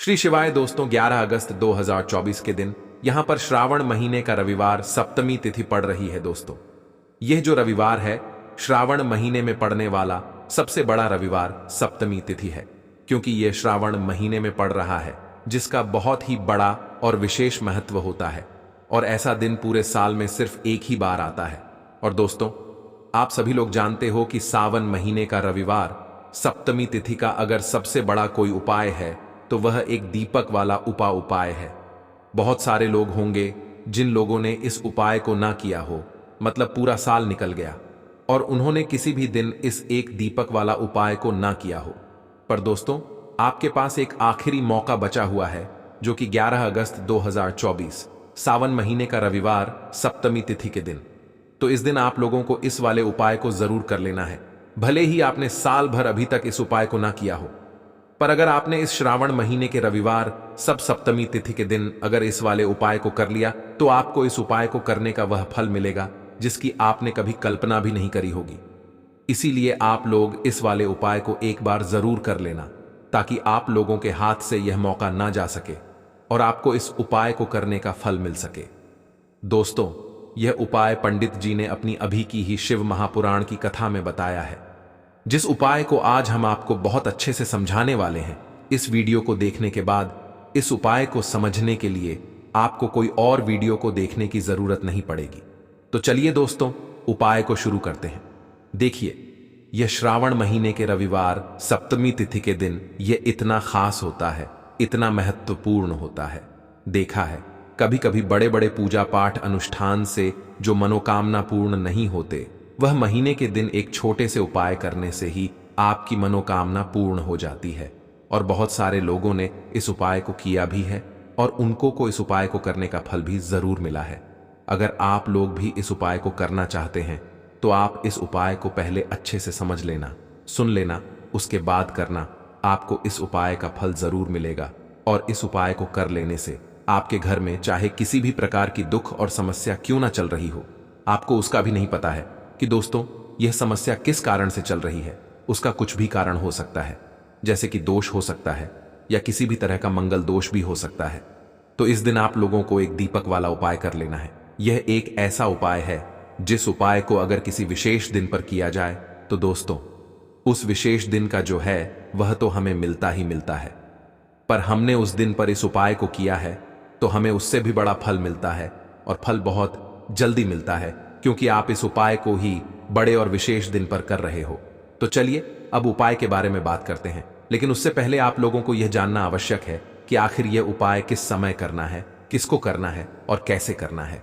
श्री शिवाय दोस्तों, 11 अगस्त 2024 के दिन यहां पर श्रावण महीने का रविवार सप्तमी तिथि पड़ रही है। दोस्तों, यह जो रविवार है श्रावण महीने में पड़ने वाला सबसे बड़ा रविवार सप्तमी तिथि है, क्योंकि यह श्रावण महीने में पड़ रहा है जिसका बहुत ही बड़ा और विशेष महत्व होता है। और ऐसा दिन पूरे साल में सिर्फ एक ही बार आता है। और दोस्तों, आप सभी लोग जानते हो कि सावन महीने का रविवार सप्तमी तिथि का अगर सबसे बड़ा कोई उपाय है तो वह एक दीपक वाला उपाय है। बहुत सारे लोग होंगे जिन लोगों ने इस उपाय को ना किया हो, मतलब पूरा साल निकल गया और उन्होंने किसी भी दिन इस एक दीपक वाला उपाय को ना किया हो। पर दोस्तों, आपके पास एक आखिरी मौका बचा हुआ है, जो कि 11 अगस्त 2024 सावन महीने का रविवार सप्तमी तिथि के दिन। तो इस दिन आप लोगों को इस वाले उपाय को जरूर कर लेना है, भले ही आपने साल भर अभी तक इस उपाय को ना किया हो। पर अगर आपने इस श्रावण महीने के रविवार सब सप्तमी तिथि के दिन अगर इस वाले उपाय को कर लिया, तो आपको इस उपाय को करने का वह फल मिलेगा जिसकी आपने कभी कल्पना भी नहीं करी होगी। इसीलिए आप लोग इस वाले उपाय को एक बार जरूर कर लेना, ताकि आप लोगों के हाथ से यह मौका ना जा सके और आपको इस उपाय को करने का फल मिल सके। दोस्तों, यह उपाय पंडित जी ने अपनी अभी की ही शिव महापुराण की कथा में बताया है, जिस उपाय को आज हम आपको बहुत अच्छे से समझाने वाले हैं। इस वीडियो को देखने के बाद इस उपाय को समझने के लिए आपको कोई और वीडियो को देखने की जरूरत नहीं पड़ेगी। तो चलिए दोस्तों, उपाय को शुरू करते हैं। देखिए, यह श्रावण महीने के रविवार सप्तमी तिथि के दिन यह इतना खास होता है, इतना महत्वपूर्ण होता है। देखा है, कभी कभी बड़े बड़े पूजा पाठ अनुष्ठान से जो मनोकामना पूर्ण नहीं होते, वह महीने के दिन एक छोटे से उपाय करने से ही आपकी मनोकामना पूर्ण हो जाती है। और बहुत सारे लोगों ने इस उपाय को किया भी है और उनको को इस उपाय को करने का फल भी जरूर मिला है। अगर आप लोग भी इस उपाय को करना चाहते हैं तो आप इस उपाय को पहले अच्छे से समझ लेना, सुन लेना, उसके बाद करना। आपको इस उपाय का फल जरूर मिलेगा। और इस उपाय को कर लेने से आपके घर में चाहे किसी भी प्रकार की दुख और समस्या क्यों ना चल रही हो, आपको उसका भी नहीं पता है कि दोस्तों यह समस्या किस कारण से चल रही है। उसका कुछ भी कारण हो सकता है, जैसे कि दोष हो सकता है या किसी भी तरह का मंगल दोष भी हो सकता है। तो इस दिन आप लोगों को एक दीपक वाला उपाय कर लेना है। यह एक ऐसा उपाय है जिस उपाय को अगर किसी विशेष दिन पर किया जाए तो दोस्तों उस विशेष दिन का जो है वह तो हमें मिलता ही मिलता है। पर हमने उस दिन पर इस उपाय को किया है तो हमें उससे भी बड़ा फल मिलता है, और फल बहुत जल्दी मिलता है, क्योंकि आप इस उपाय को ही बड़े और विशेष दिन पर कर रहे हो। तो चलिए अब उपाय के बारे में बात करते हैं। लेकिन उससे पहले आप लोगों को यह जानना आवश्यक है कि आखिर यह उपाय किस समय करना है, किसको करना है और कैसे करना है।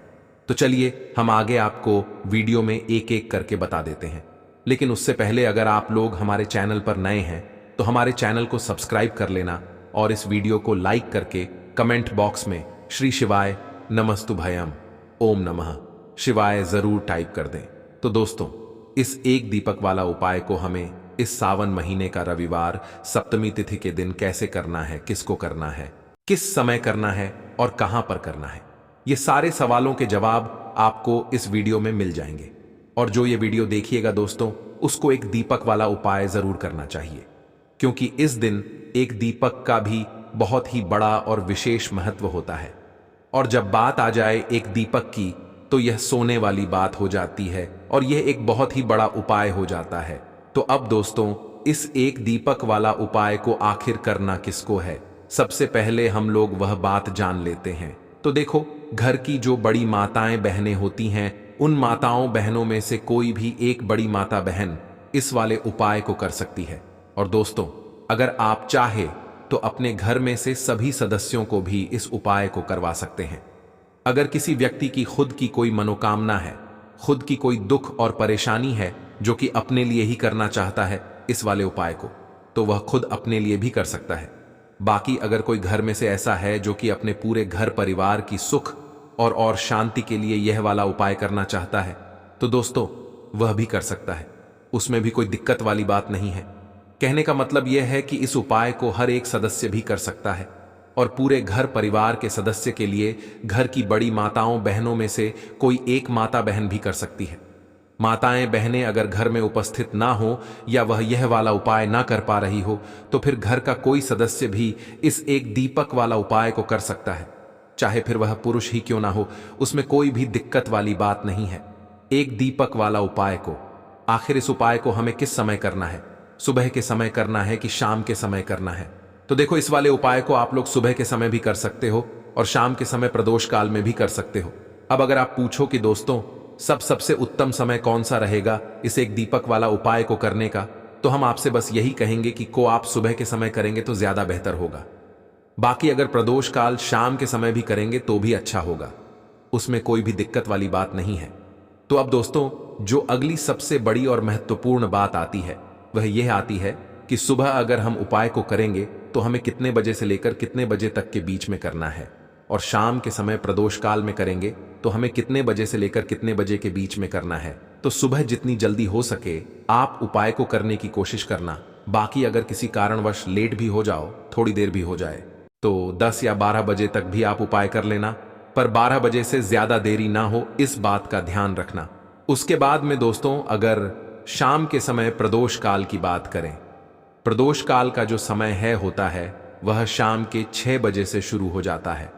तो चलिए हम आगे आपको वीडियो में एक एक करके बता देते हैं। लेकिन उससे पहले अगर आप लोग हमारे चैनल पर नए हैं तो हमारे चैनल को सब्सक्राइब कर लेना और इस वीडियो को लाइक करके कमेंट बॉक्स में श्री शिवाय नमस्तुभयम ओम नमः शिवाय जरूर टाइप कर दें। तो दोस्तों, इस एक दीपक वाला उपाय को हमें इस सावन महीने का रविवार सप्तमी तिथि के दिन कैसे करना है, किसको करना है, किस समय करना है और कहां पर करना है, ये सारे सवालों के जवाब आपको इस वीडियो में मिल जाएंगे। और जो ये वीडियो देखिएगा दोस्तों, उसको एक दीपक वाला उपाय जरूर करना चाहिए, क्योंकि इस दिन एक दीपक का भी बहुत ही बड़ा और विशेष महत्व होता है। और जब बात आ जाए एक दीपक की, तो यह सोने वाली बात हो जाती है और यह एक बहुत ही बड़ा उपाय हो जाता है। तो अब दोस्तों, इस एक दीपक वाला उपाय को आखिर करना किसको है, सबसे पहले हम लोग वह बात जान लेते हैं। तो देखो, घर की जो बड़ी माताएं बहनें होती हैं, उन माताओं बहनों में से कोई भी एक बड़ी माता बहन इस वाले उपाय को कर सकती है। और दोस्तों, अगर आप चाहे तो अपने घर में से सभी सदस्यों को भी इस उपाय को करवा सकते हैं। अगर किसी व्यक्ति की खुद की कोई मनोकामना है, खुद की कोई दुख और परेशानी है जो कि अपने लिए ही करना चाहता है इस वाले उपाय को, तो वह खुद अपने लिए भी कर सकता है। बाकी अगर कोई घर में से ऐसा है जो कि अपने पूरे घर परिवार की सुख और शांति के लिए यह वाला उपाय करना चाहता है, तो दोस्तों वह भी कर सकता है। उसमें भी कोई दिक्कत वाली बात नहीं है। कहने का मतलब यह है कि इस उपाय को हर एक सदस्य भी कर सकता है, और पूरे घर परिवार के सदस्य के लिए घर की बड़ी माताओं बहनों में से कोई एक माता बहन भी कर सकती है। माताएं बहनें अगर घर में उपस्थित ना हो या वह यह वाला उपाय ना कर पा रही हो तो फिर घर का कोई सदस्य भी इस एक दीपक वाला उपाय को कर सकता है, चाहे फिर वह पुरुष ही क्यों ना हो। उसमें कोई भी दिक्कत वाली बात नहीं है। एक दीपक वाला उपाय को, आखिर इस उपाय को हमें किस समय करना है? सुबह के समय करना है कि शाम के समय करना है? तो देखो, इस वाले उपाय को आप लोग सुबह के समय भी कर सकते हो और शाम के समय प्रदोष काल में भी कर सकते हो। अब अगर आप पूछो कि दोस्तों सबसे उत्तम समय कौन सा रहेगा इस एक दीपक वाला उपाय को करने का, तो हम आपसे बस यही कहेंगे कि आप सुबह के समय करेंगे तो ज्यादा बेहतर होगा। बाकी अगर प्रदोष काल शाम के समय भी करेंगे तो भी अच्छा होगा, उसमें कोई भी दिक्कत वाली बात नहीं है। तो अब दोस्तों, जो अगली सबसे बड़ी और महत्वपूर्ण बात आती है वह यह आती है कि सुबह अगर हम उपाय को करेंगे तो हमें कितने बजे से लेकर कितने बजे तक के बीच में करना है, और शाम के समय प्रदोष काल में करेंगे तो हमें कितने बजे से लेकर कितने बजे के बीच में करना है। तो सुबह जितनी जल्दी हो सके आप उपाय को करने की कोशिश करना। बाकी अगर किसी कारणवश लेट भी हो जाओ, थोड़ी देर भी हो जाए, तो 10 या 12 बजे तक भी आप उपाय कर लेना, पर 12 बजे से ज्यादा देरी ना हो, इस बात का ध्यान रखना। उसके बाद में दोस्तों, अगर शाम के समय प्रदोष काल की बात करें, प्रदोष काल का जो समय होता है वह शाम के 6 बजे से शुरू हो जाता है।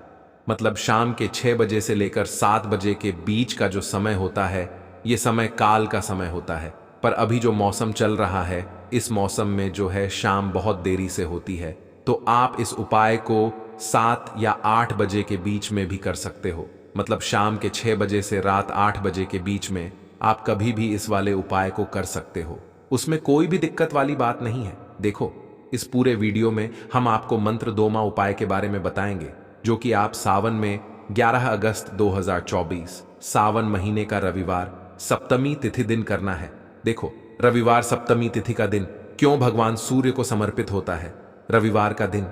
मतलब शाम के 6 बजे से लेकर 7 बजे के बीच का जो समय होता है ये समय काल का समय होता है। पर अभी जो मौसम चल रहा है, इस मौसम में जो है शाम बहुत देरी से होती है, तो आप इस उपाय को 7 या 8 बजे के बीच में भी कर सकते हो। मतलब शाम के 6 बजे से रात 8 बजे के बीच में आप कभी भी इस वाले उपाय को कर सकते हो, उसमें कोई भी दिक्कत वाली बात नहीं है। देखो, इस पूरे वीडियो में हम आपको मंत्र दोमा उपाय के बारे में बताएंगे, जो कि आप सावन में 11 अगस्त 2024 सावन महीने का रविवार सप्तमी तिथि दिन करना है। देखो, रविवार सप्तमी तिथि का दिन क्यों भगवान सूर्य को समर्पित होता है? रविवार का दिन,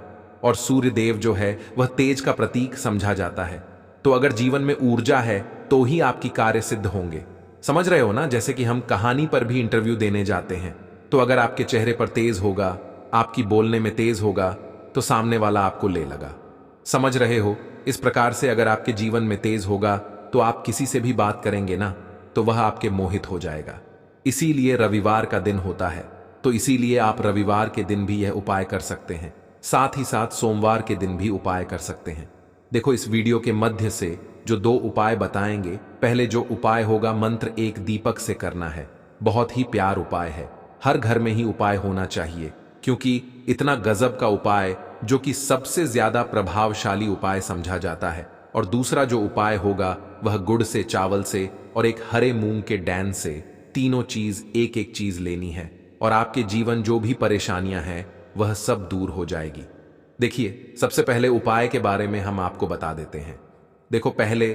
और सूर्य देव जो है वह तेज का प्रतीक समझा जाता है। तो अगर जीवन में ऊर्जा है तो ही आपकी कार्य सिद्ध होंगे। समझ रहे हो ना? जैसे कि हम कहानी पर भी इंटरव्यू देने जाते हैं, तो अगर आपके चेहरे पर तेज होगा, आपकी बोलने में तेज होगा, तो सामने वाला आपको ले लगा। समझ रहे हो? इस प्रकार से अगर आपके जीवन में तेज होगा तो आप किसी से भी बात करेंगे ना, तो वह आपके मोहित हो जाएगा। इसीलिए रविवार का दिन होता है, तो इसीलिए आप रविवार के दिन भी यह उपाय कर सकते हैं। साथ ही साथ सोमवार के दिन भी उपाय कर सकते हैं। देखो, इस वीडियो के मध्य से जो 2 उपाय बताएंगे, पहले जो उपाय होगा मंत्र एक दीपक से करना है। बहुत ही प्यार उपाय है, हर घर में ही उपाय होना चाहिए, क्योंकि इतना गजब का उपाय जो कि सबसे ज्यादा प्रभावशाली उपाय समझा जाता है। और दूसरा जो उपाय होगा वह गुड़ से, चावल से और एक हरे मूंग के डैन से, तीनों चीज एक एक चीज लेनी है, और आपके जीवन जो भी परेशानियां हैं वह सब दूर हो जाएगी। देखिए, सबसे पहले उपाय के बारे में हम आपको बता देते हैं। देखो, पहले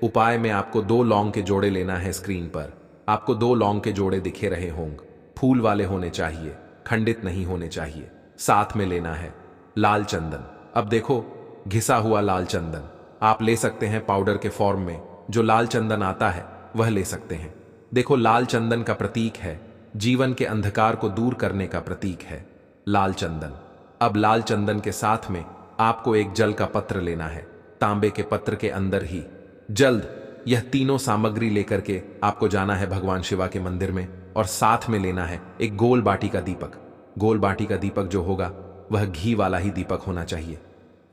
उपाय में आपको 2 लौंग के जोड़े लेना है। स्क्रीन पर आपको 2 लौंग के जोड़े दिखे रहे होंगे, फूल वाले होने चाहिए, खंडित नहीं होने चाहिए। साथ में लेना है लाल चंदन। अब देखो, घिसा हुआ लाल चंदन आप ले सकते हैं, पाउडर के फॉर्म में जो लाल चंदन आता है वह ले सकते हैं। देखो, लाल चंदन का प्रतीक है, जीवन के अंधकार को दूर करने का प्रतीक है लाल चंदन। अब लाल चंदन के साथ में आपको एक जल का पत्र लेना है, तांबे के पत्र के अंदर ही जल्द यह तीनों सामग्री लेकर के आपको जाना है भगवान शिवा के मंदिर में, और साथ में लेना है एक गोल बाटी का दीपक। गोल बाटी का दीपक जो होगा वह घी वाला ही दीपक होना चाहिए।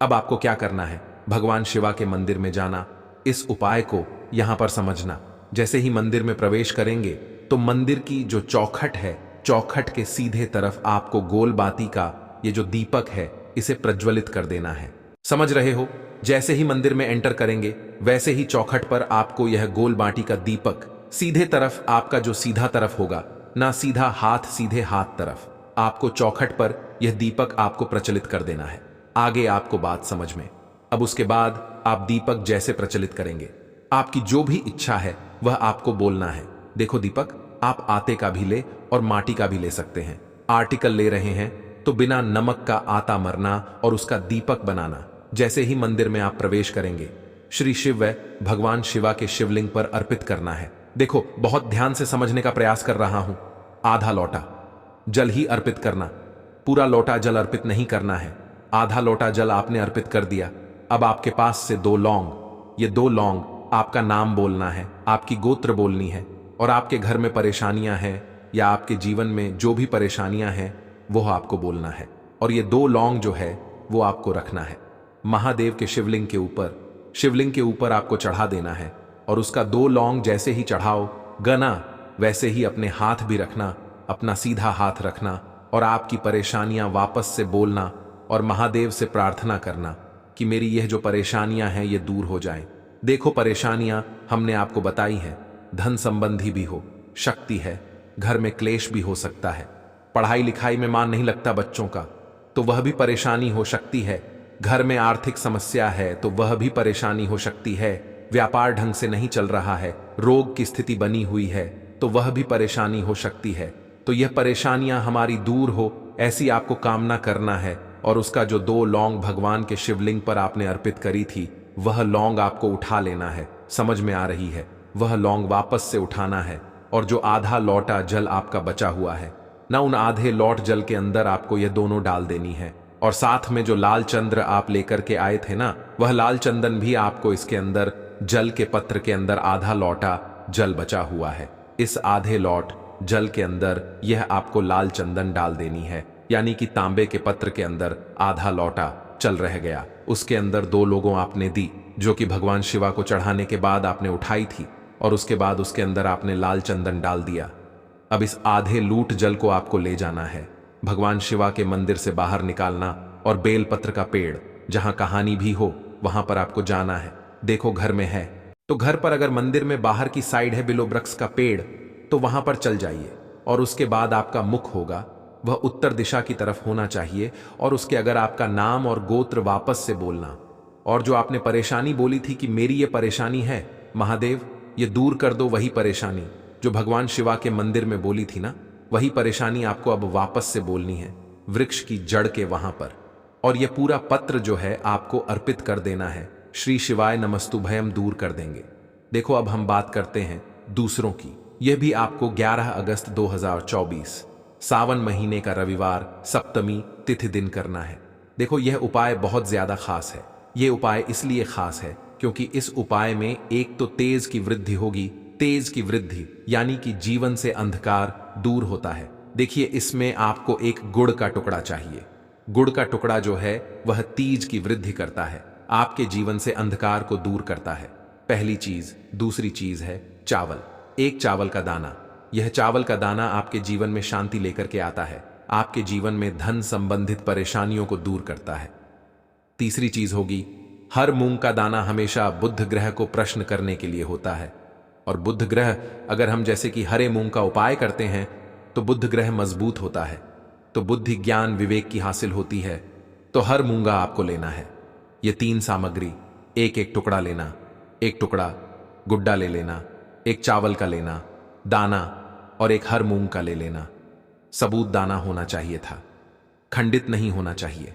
अब आपको क्या करना है, भगवान शिवा के मंदिर में जाना, इस उपाय को यहां पर समझना। जैसे ही मंदिर में प्रवेश करेंगे तो मंदिर की जो चौखट है, चौखट के सीधे तरफ आपको गोल बाती का ये जो दीपक है इसे प्रज्वलित कर देना है। समझ रहे हो? जैसे ही मंदिर में एंटर करेंगे वैसे ही चौखट पर आपको यह गोल बाटी का दीपक सीधे तरफ, आपका जो सीधा तरफ होगा ना, सीधा हाथ, सीधे हाथ तरफ आपको चौखट पर यह दीपक आपको प्रचलित कर देना है। आगे आपको बात समझ में। अब उसके बाद आप दीपक जैसे प्रचलित करेंगे, आपकी जो भी इच्छा है वह आपको बोलना है। देखो, दीपक आप आटे का भी ले और माटी का भी ले सकते हैं। आर्टिकल ले रहे हैं तो बिना नमक का आटा मरना और उसका दीपक बनाना। जैसे ही मंदिर में आप प्रवेश करेंगे, श्री शिव व भगवान शिवा के शिवलिंग पर अर्पित करना है। देखो, बहुत ध्यान से समझने का प्रयास कर रहा हूं। आधा लोटा जल ही अर्पित करना, पूरा लोटा जल अर्पित नहीं करना है। आधा लोटा जल आपने अर्पित कर दिया। अब आपके पास से 2 लौंग, ये 2 लौंग आपका नाम बोलना है, आपकी गोत्र बोलनी है। और आपके घर में परेशानियां हैं या आपके जीवन में जो भी परेशानियां हैं वो आपको बोलना है। और ये 2 लौंग जो है वो आपको रखना है महादेव के शिवलिंग के ऊपर आपको चढ़ा देना है। और उसका 2 लौंग जैसे ही चढ़ाओ गना वैसे ही अपने हाथ भी रखना, अपना सीधा हाथ रखना और आपकी परेशानियां वापस से बोलना और महादेव से प्रार्थना करना कि मेरी यह जो परेशानियां हैं ये दूर हो जाएं। देखो परेशानियां हमने आपको बताई हैं, धन संबंधी भी हो, शक्ति है, घर में क्लेश भी हो सकता है, पढ़ाई लिखाई में मन नहीं लगता बच्चों का तो वह भी परेशानी हो सकती है, घर में आर्थिक समस्या है तो वह भी परेशानी हो सकती है, व्यापार ढंग से नहीं चल रहा है, रोग की स्थिति बनी हुई है तो वह भी परेशानी हो सकती है। तो यह परेशानियां हमारी दूर हो ऐसी आपको कामना करना है। और उसका जो 2 लौंग भगवान के शिवलिंग पर आपने अर्पित करी थी वह लौंग आपको उठा लेना है। समझ में आ रही है? वह लौंग वापस से उठाना है और जो आधा लौटा जल आपका बचा हुआ है ना, उन आधे लौट जल के अंदर आपको यह दोनों डाल देनी है। और साथ में जो लाल चंद्र आप लेकर के आए थे ना, वह लाल चंदन भी आपको इसके अंदर जल के पत्र के अंदर आधा लौटा जल बचा हुआ है, इस आधे लौट जल के अंदर यह आपको लाल चंदन डाल देनी है। यानी कि तांबे के पत्र के अंदर आधा लौटा चल रह गया, उसके अंदर 2 लोगों आपने दी जो कि भगवान शिवा को चढ़ाने के बाद आपने उठाई थी और उसके बाद उसके अंदर आपने लाल चंदन डाल दिया। अब इस आधे लूट जल को आपको ले जाना है, भगवान शिवा के मंदिर से बाहर निकालना और बेलपत्र का पेड़ जहां कहानी भी हो वहां पर आपको जाना है। देखो घर में है तो घर पर, अगर मंदिर में बाहर की साइड है बिलो वृक्ष का पेड़ तो वहां पर चल जाइए। और उसके बाद आपका मुख होगा वह उत्तर दिशा की तरफ होना चाहिए और उसके अगर आपका नाम और गोत्र वापस से बोलना और जो आपने परेशानी बोली थी कि मेरी ये परेशानी है महादेव ये दूर कर दो, वही परेशानी जो भगवान शिवा के मंदिर में बोली थी ना, वही परेशानी आपको अब वापस से बोलनी है वृक्ष की जड़ के वहां पर। और यह पूरा पत्र जो है आपको अर्पित कर देना है, श्री शिवाय नमस्तुभयम दूर कर देंगे। देखो अब हम बात करते हैं दूसरों की। यह भी आपको 11 अगस्त 2024 सावन महीने का रविवार सप्तमी तिथि दिन करना है। देखो यह उपाय बहुत ज्यादा खास है। यह उपाय इसलिए खास है क्योंकि इस उपाय में एक तो तेज की वृद्धि होगी, तेज की वृद्धि यानी कि जीवन से अंधकार दूर होता है। देखिए इसमें आपको एक गुड़ का टुकड़ा चाहिए। गुड़ का टुकड़ा जो है वह तीज की वृद्धि करता है, आपके जीवन से अंधकार को दूर करता है, पहली चीज। दूसरी चीज है चावल, एक चावल का दाना। यह चावल का दाना आपके जीवन में शांति लेकर के आता है, आपके जीवन में धन संबंधित परेशानियों को दूर करता है। तीसरी चीज होगी हर मूंग का दाना हमेशा बुध ग्रह को प्रश्न करने के लिए होता है। और बुध ग्रह अगर हम जैसे कि हरे मूंग का उपाय करते हैं तो बुध ग्रह मजबूत होता है, तो बुद्धि ज्ञान विवेक की हासिल होती है। तो हर मूंगा आपको लेना है। ये 3 सामग्री, एक एक टुकड़ा लेना, एक टुकड़ा गुड्डा ले लेना, एक चावल का लेना दाना और एक हर मूंग का ले लेना। सबूत दाना होना चाहिए था, खंडित नहीं होना चाहिए।